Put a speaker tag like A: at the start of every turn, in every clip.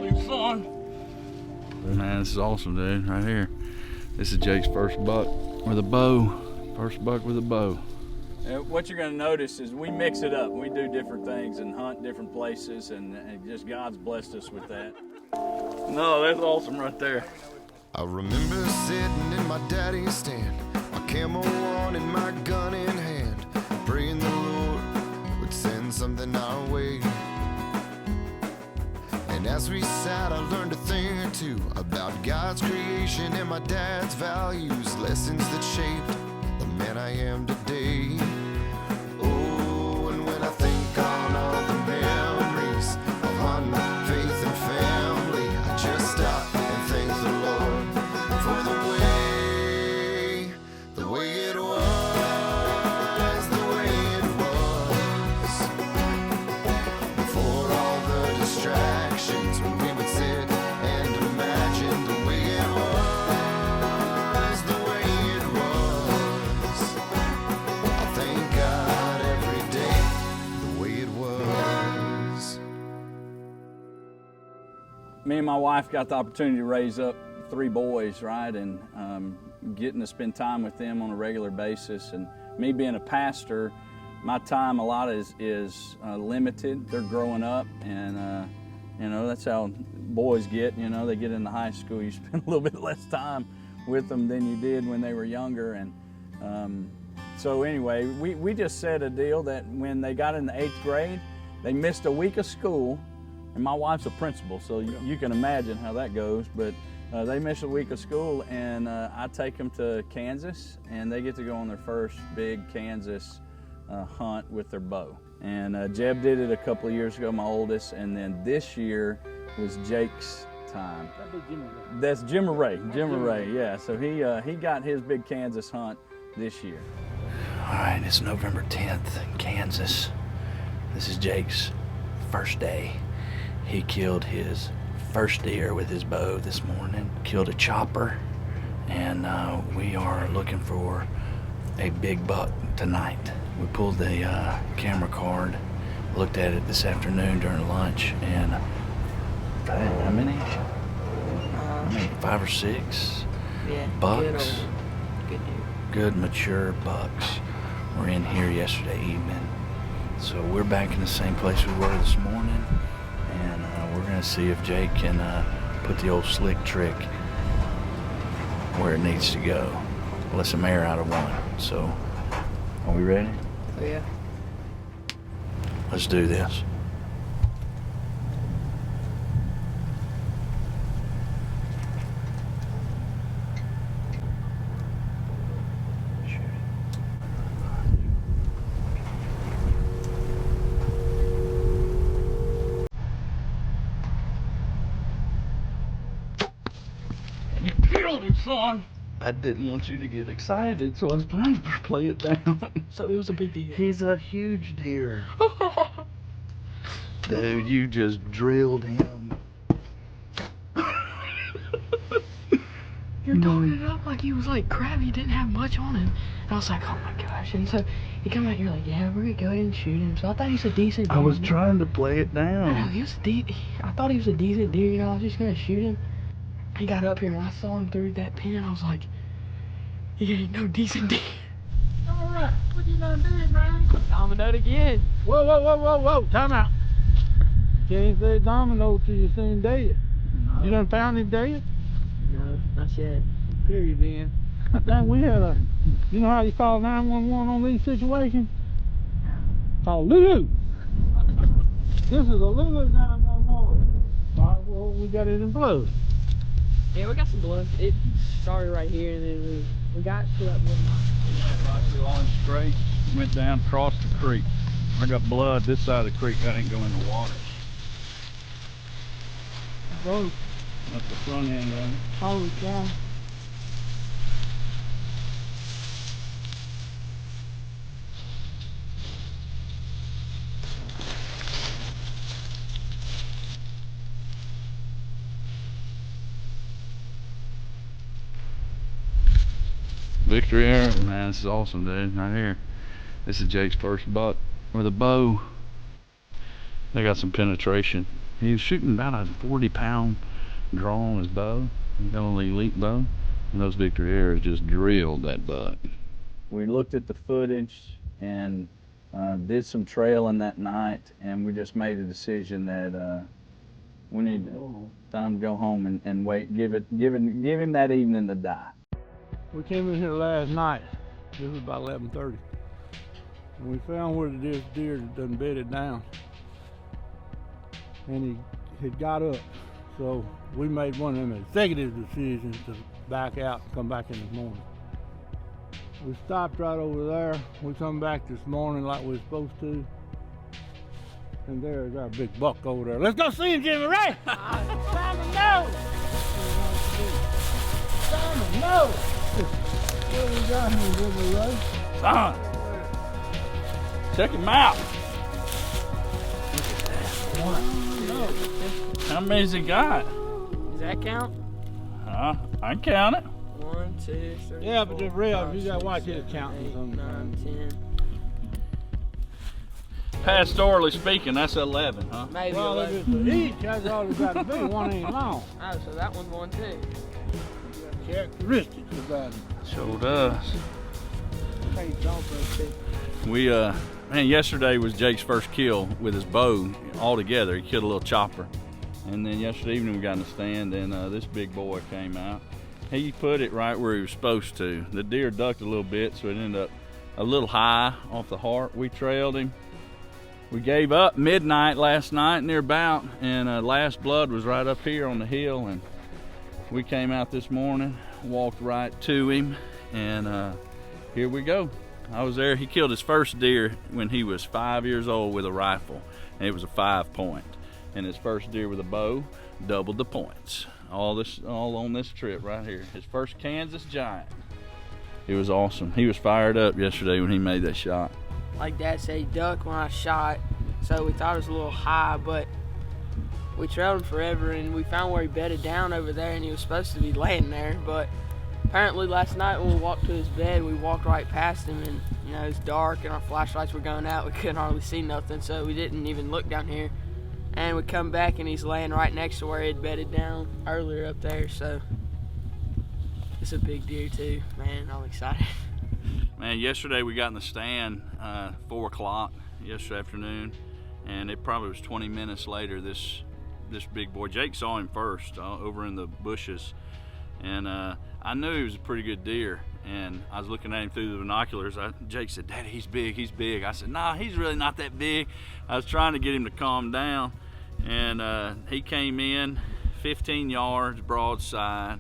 A: building, son. Man, this is awesome, dude, right here. This is Jake's first buck with a bow. First buck with a bow. What you're gonna notice is we mix it up. We do different things and hunt different places, and just God's blessed us with that. No, that's awesome right there.
B: I remember sitting in my daddy's stand, my camo on and my gun in hand, praying the Lord would send something our way. And as we sat, I learned a thing or two about God's creation and my dad's values, lessons that shaped the man I am today. Oh, and when I think on all the memories of hunting, faith and family, I just stop and thank the Lord for the way it was, the way it was, before all the distractions, when we would sit and imagine the way it was, the way it was. I thank God every day, the way it was.
A: Me and my wife got the opportunity to raise up 3 boys, right? And getting to spend time with them on a regular basis. And me being a pastor, my time a lot is limited. They're growing up, and you know, that's how boys get. You know, they get into high school, you spend a little bit less time with them than you did when they were younger. And so anyway, we just set a deal that when they got in the 8th grade, they missed a week of school. And my wife's a principal, so you can imagine how that goes. But they miss a week of school, and I take them to Kansas, and they get to go on their first big Kansas hunt with their bow. And Jeb did it a couple of years ago, my oldest, and then this year was Jake's time.
C: That'd be Jimmy Ray.
A: That's Jim Ray, yeah. So he got his big Kansas hunt this year. All right, it's November 10th in Kansas. This is Jake's first day. He killed his first deer with his bow this morning, killed a chopper, and we are looking for a big buck tonight. We pulled the camera card, looked at it this afternoon during lunch, and how many? 5 or 6 bucks. Good mature bucks were in here yesterday evening. So we're back in the same place we were this morning, and we're gonna see if Jake can put the old slick trick where it needs to go. Let some air out of one. So, are we ready?
C: Oh yeah.
A: Let's do this. Son, I didn't want you to get excited, so I was trying to play it down.
C: So it was a big deal.
A: He's a huge deer. Dude, you just drilled him.
C: You're talking it up like he was like crap. He didn't have much on him. And I was like, oh my gosh. And so he come out here like, yeah, we're gonna go ahead and shoot him. So I thought he was a decent deer.
A: I was trying to play it
C: I know,
A: down.
C: I thought he was a decent deer, you know. I was just gonna shoot him. He got up here and I saw him through that pin. I was like, he ain't no decent deer.
D: Alright, what you done did, man?
C: Dominoed again.
D: Whoa, time out. You ain't say domino till you seen dead. You done found him dead?
C: No, not yet.
D: Period then. I think we had you know how you call 911 on these situations? Call Lulu. This is a Lulu 911. Alright, well, we got it in blood.
C: Yeah, we got some blood. It started right here and then we got to that one.
A: Right, we launched straight, went down, crossed the creek. I got blood this side of the creek. I didn't go in the water.
D: Bro,
A: That's the front end of it.
D: holy cow.
A: Victory arrow, man, this is awesome, dude, right here. This is Jake's first buck with a bow. They got some penetration
E: He was shooting about a 40-pound draw on his bow. He got an elite bow, and those Victory arrows just drilled that buck.
A: We looked at the footage and did some trailing that night, and we just made a decision that we need time to go home and wait, give him that evening to die.
D: We came in here last night. This was about 11:30. And we found where this deer had done bedded down. And he had got up. So we made one of them executive decisions to back out and come back in this morning. We stopped right over there. We come back this morning like we were supposed to. And there's our big buck over there. Let's go see him, Jimmy Ray! Simon, no! Simon, no! What we got here, Jimmy Ray?
A: Son, check him out. How many's he got?
C: Does that count?
A: I can count it.
C: 1, 2, 3.
D: Yeah, but the real,
C: 5,
D: you gotta
C: 6,
D: watch his
C: 7,
D: counting
C: 8,
D: sometimes.
C: 9, 10.
A: Pastorally speaking, that's 11, huh?
C: Maybe
D: Well, if
C: 11.
D: it's each, that's all it's got to be. One ain't long.
C: Oh, so that one's 1, 2.
D: Characteristics about him.
A: Sure does.
D: Can't talk that big.
A: We, man, yesterday was Jake's first kill with his bow all together. He killed a little chopper. And then yesterday evening we got in the stand and this big boy came out. He put it right where he was supposed to. The deer ducked a little bit, so it ended up a little high off the heart. We trailed him. We gave up midnight last night near about, and last blood was right up here on the hill. And we came out this morning, walked right to him, and here we go. I was there. He killed his first deer when he was 5 years old with a rifle, and it was a 5-point. And his first deer with a bow doubled the points. All on this trip right here. His first Kansas giant. It was awesome. He was fired up yesterday when he made that shot.
C: Like Dad said, he ducked when I shot, so we thought it was a little high, but we trailed him forever, and we found where he bedded down over there, and he was supposed to be laying there, but apparently last night when we walked to his bed, we walked right past him, and you know, it's dark and our flashlights were going out. We couldn't hardly see nothing, so we didn't even look down here. And we come back and he's laying right next to where he had bedded down earlier up there, so it's a big deer too. Man, I'm excited.
A: Man, yesterday we got in the stand 4 o'clock yesterday afternoon, and it probably was 20 minutes later this big boy, Jake saw him first over in the bushes, and I knew he was a pretty good deer, and I was looking at him through the binoculars. Jake said, "Daddy, he's big." I said, "Nah, he's really not that big." I was trying to get him to calm down, and he came in 15 yards broadside.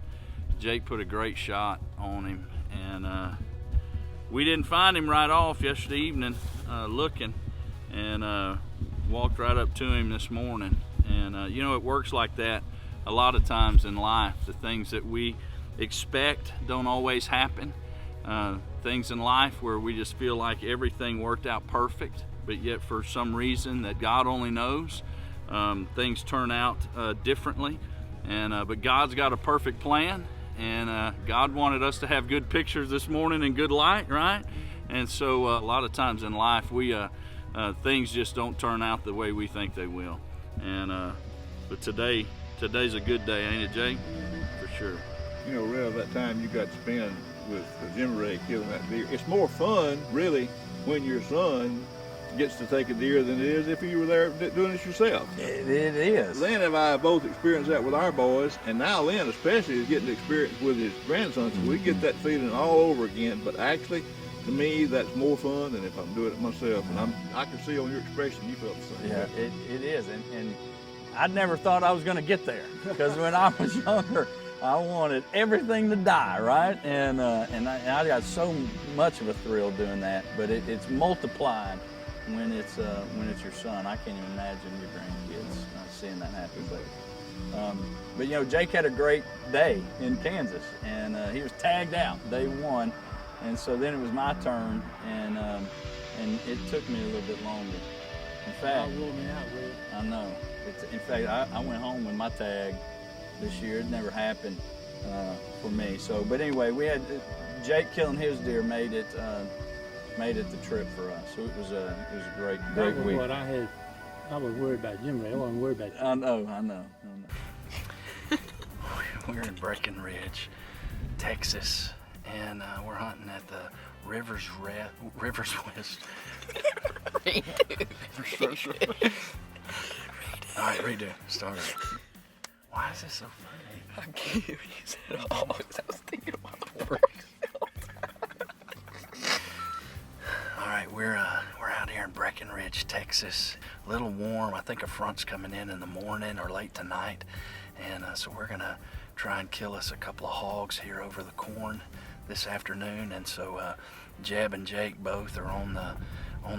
A: Jake put a great shot on him, and we didn't find him right off yesterday evening looking, and walked right up to him this morning. And you know, it works like that a lot of times in life. The things that we expect don't always happen. Things in life where we just feel like everything worked out perfect, but yet for some reason that God only knows, things turn out differently. And but God's got a perfect plan, and God wanted us to have good pictures this morning in good light, right? And so a lot of times in life we things just don't turn out the way we think they will. And but today's a good day, ain't it, Jake? For sure.
F: You know, Rev, that time you got to spend with Jimmy Ray killing that deer, it's more fun, really, when your son gets to take a deer than it is if you were there doing it yourself.
A: It is.
F: Lynn and I both experienced that with our boys, and now Lynn especially is getting to experience with his grandson, so we get that feeling all over again. But actually, to me, that's more fun than if I'm doing it myself. And I can see on your expression you felt the same.
A: Yeah, it is. And I never thought I was going to get there, because when I was younger, I wanted everything to die, right? And I got so much of a thrill doing that, but it's multiplied when it's your son. I can't even imagine your grandkids seeing that happen. But you know, Jake had a great day in Kansas, and he was tagged out day one, and so then it was my turn, and it took me a little bit longer. In fact, I know. In fact, I went home with my tag this year. It never happened for me. So, but anyway, we had Jake killing his deer made it the trip for us. So it was a great
D: That was
A: week.
D: what I had I was worried about Jim Ray. I wasn't worried about you.
A: I know. We're in Breckenridge, Texas, and we're hunting at the Rivers West. All right, redo. Start it. Why is this so funny?
G: I can't use it all. I was thinking about pork.
A: All right, we're out here in Breckenridge, Texas. A little warm. I think a front's coming in the morning or late tonight, and so we're gonna try and kill us a couple of hogs here over the corn this afternoon. And so Jeb and Jake both are on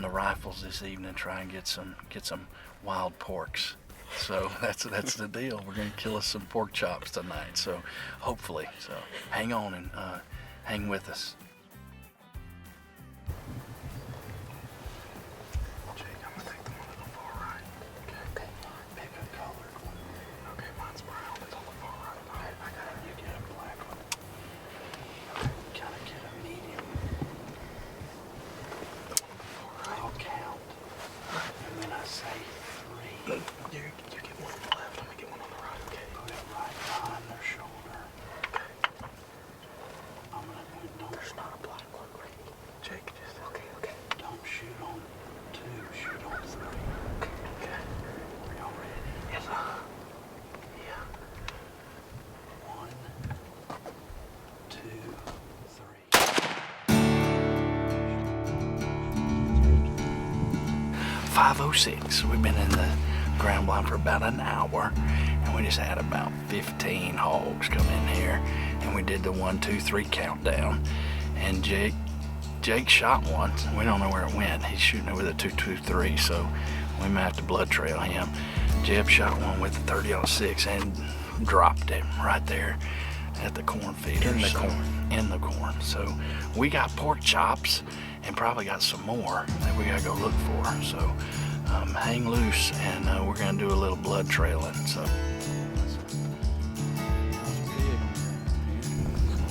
A: the rifles this evening, try and get some wild porks. So that's the deal. We're gonna kill us some pork chops tonight. So hopefully, so hang on and hang with us. We've been in the ground blind for about an hour, and we just had about 15 hogs come in here, and we did the 1, 2, 3 countdown. And Jake shot one. We don't know where it went. He's shooting it with a 223, so we might have to blood trail him. Jeb shot one with a 30-06 and dropped him right there at the corn feeder. In the corn. So we got pork chops and probably got some more that we gotta go look for. So hang loose, and we're gonna do a little blood trailing. So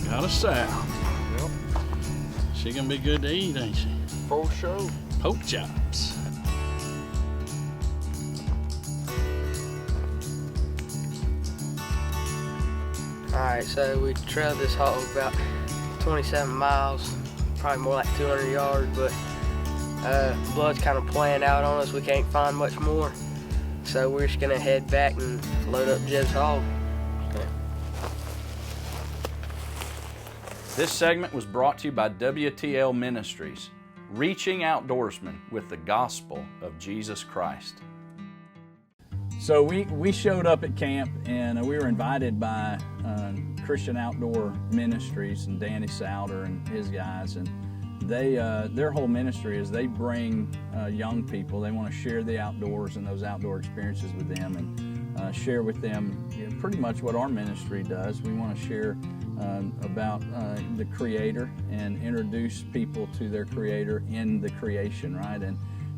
A: got a sow. Yep. She gonna be good to eat, ain't she?
G: For sure.
A: Pork chops.
C: Alright, so we trailed this hog about 27 miles, probably more like 200 yards, but blood's kind of playing out on us. We can't find much more, so we're just gonna head back and load up Jeb's hog.
A: This segment was brought to you by WTL Ministries, reaching outdoorsmen with the gospel of Jesus Christ. So we showed up at camp, and we were invited by Christian Outdoor Ministries and Danny Souter and his guys, and they their whole ministry is they bring young people. They want to share the outdoors and those outdoor experiences with them, and share with them pretty much what our ministry does. We want to share about the Creator and introduce people to their Creator in the creation, right?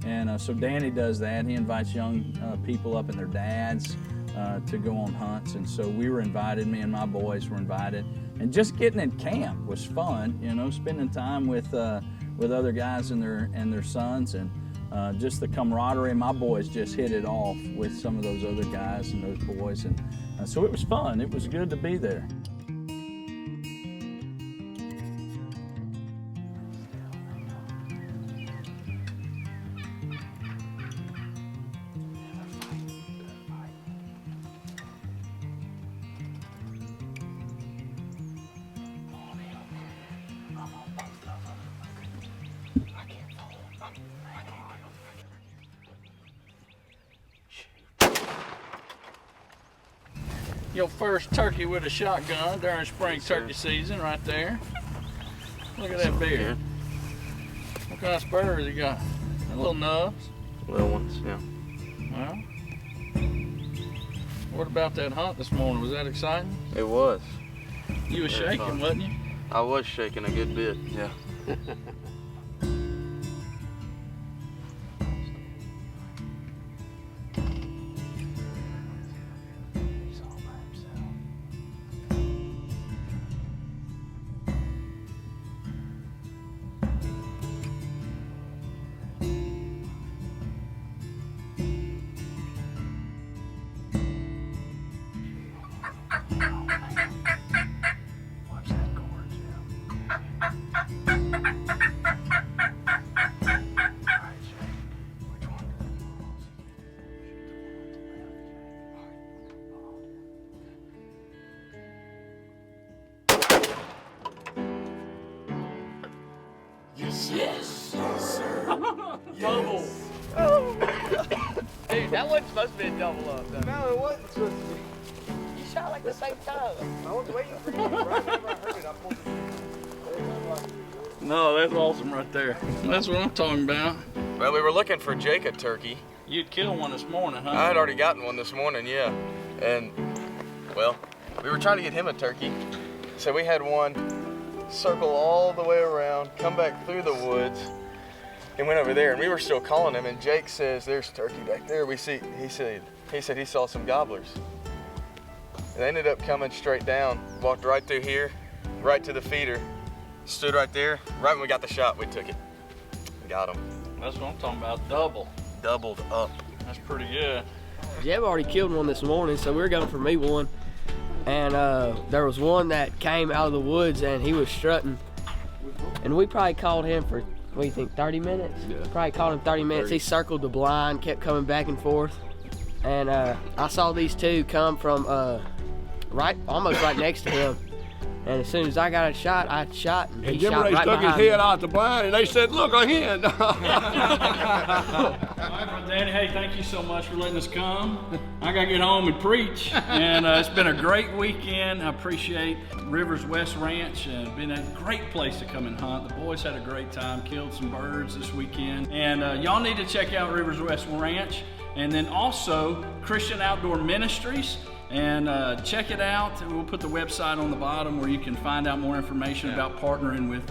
A: And so Danny does that. He invites young people up and their dads to go on hunts. And so we were invited, me and my boys were invited. And just getting in camp was fun, you know, spending time with other guys and their sons, and just the camaraderie. My boys just hit it off with some of those other guys and those boys. And so it was fun. It was good to be there. Your first turkey with a shotgun during spring turkey season right there. Look at that beard. What kind of spurs you got? Little nubs?
G: Little ones, yeah.
A: Well, what about that hunt this morning? Was that exciting?
G: It was.
A: You was shaking,
G: fun.
A: wasn't you?
G: I was shaking a good bit, yeah.
A: Watch that cord, Jim. All right, Jake. Which one?
C: Double. Dude, that wasn't supposed to be a double up, though.
H: No, it wasn't supposed to be.
C: You shot like the same time.
H: I was waiting for you. Right whenever I heard it, I pulled it.
A: No, that's awesome right there. That's what I'm talking about.
I: Well, we were looking for Jake a turkey.
A: You'd kill one this morning, huh?
I: I had already gotten one this morning, yeah. And, well, we were trying to get him a turkey. So we had one circle all the way around, come back through the woods, and went over there. And we were still calling him, and Jake says, "There's turkey back there." He said he saw some gobblers. And they ended up coming straight down, walked right through here, right to the feeder, stood right there. Right when we got the shot, we took it. Got him.
A: That's what I'm talking about. Doubled up. That's pretty good.
C: Jeb already killed one this morning, so we were going for me one. And there was one that came out of the woods, and he was strutting. And we probably called him for, what do you think, 30 minutes? Yeah. Probably called him 30 minutes. 30. He circled the blind, kept coming back and forth. And I saw these two come from almost right next to him. And as soon as I got a shot, I shot, and he
J: Jim
C: shot
J: Ray
C: right
J: took his
C: behind me.
J: head out the blind, and they said, "Look, a hen."
A: All right, Brother Danny, hey, thank you so much for letting us come. I got to get home and preach, and it's been a great weekend. I appreciate Rivers West Ranch. It's been a great place to come and hunt. The boys had a great time, killed some birds this weekend. And y'all need to check out Rivers West Ranch, and then also Christian Outdoor Ministries. And check it out. We'll put the website on the bottom where you can find out more information about partnering with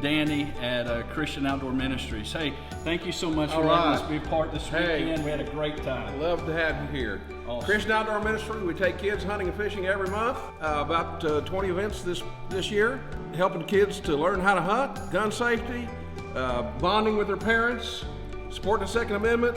A: Danny at Christian Outdoor Ministries. Hey, thank you so much for letting us be a part this weekend. We had a great time.
J: Love to have you here.
A: Awesome.
J: Christian Outdoor Ministry, we take kids hunting and fishing every month. About 20 events this year, helping kids to learn how to hunt, gun safety, bonding with their parents, supporting the Second Amendment,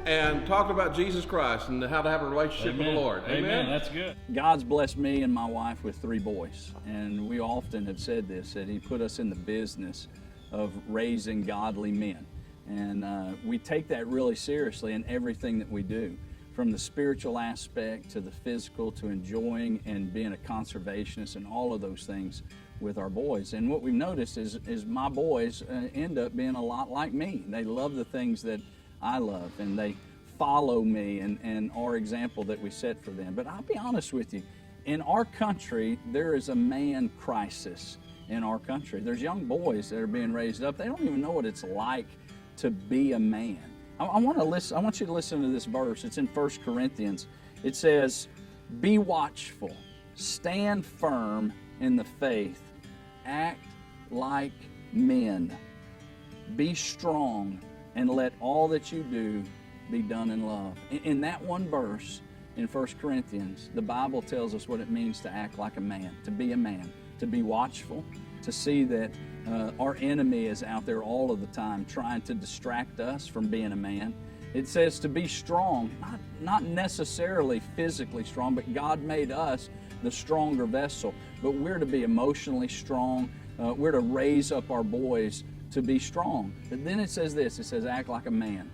J: and talking about Jesus Christ and how to have a relationship with the Lord.
A: Amen. That's good. God's blessed me and my wife with 3 boys, and we often have said this, that He put us in the business of raising godly men. And we take that really seriously in everything that we do, from the spiritual aspect to the physical to enjoying and being a conservationist and all of those things with our boys. And what we've noticed is my boys end up being a lot like me. They love the things that I love, and they follow me and our example that we set for them. But I'll be honest with you, in our country, there is a man crisis in our country. There's young boys that are being raised up. They don't even know what it's like to be a man. I want you to listen to this verse. It's in 1 Corinthians. It says, "Be watchful, stand firm in the faith, act like men, be strong, and let all that you do be done in love." In that one verse in 1 Corinthians, the Bible tells us what it means to act like a man, to be watchful, to see that our enemy is out there all of the time trying to distract us from being a man. It says to be strong, not necessarily physically strong, but God made us the stronger vessel. But we're to be emotionally strong. We're to raise up our boys to be strong. But then it says this, it says act like a man.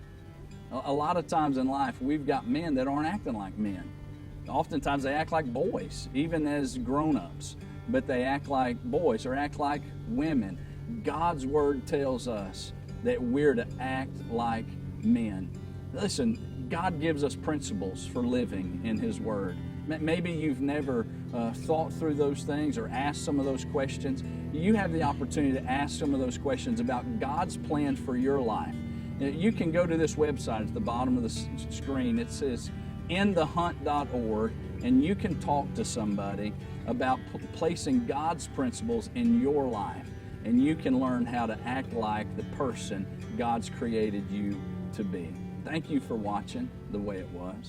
A: A lot of times in life, we've got men that aren't acting like men. Oftentimes they act like boys, even as grown-ups, but they act like boys or act like women. God's Word tells us that we're to act like men. Listen, God gives us principles for living in His Word. Maybe you've never thought through those things or asked some of those questions. You have the opportunity to ask some of those questions about God's plan for your life. You can go to this website at the bottom of the screen. It says inthehunt.org, and you can talk to somebody about placing God's principles in your life, and you can learn how to act like the person God's created you to be. Thank you for watching The Way It Was.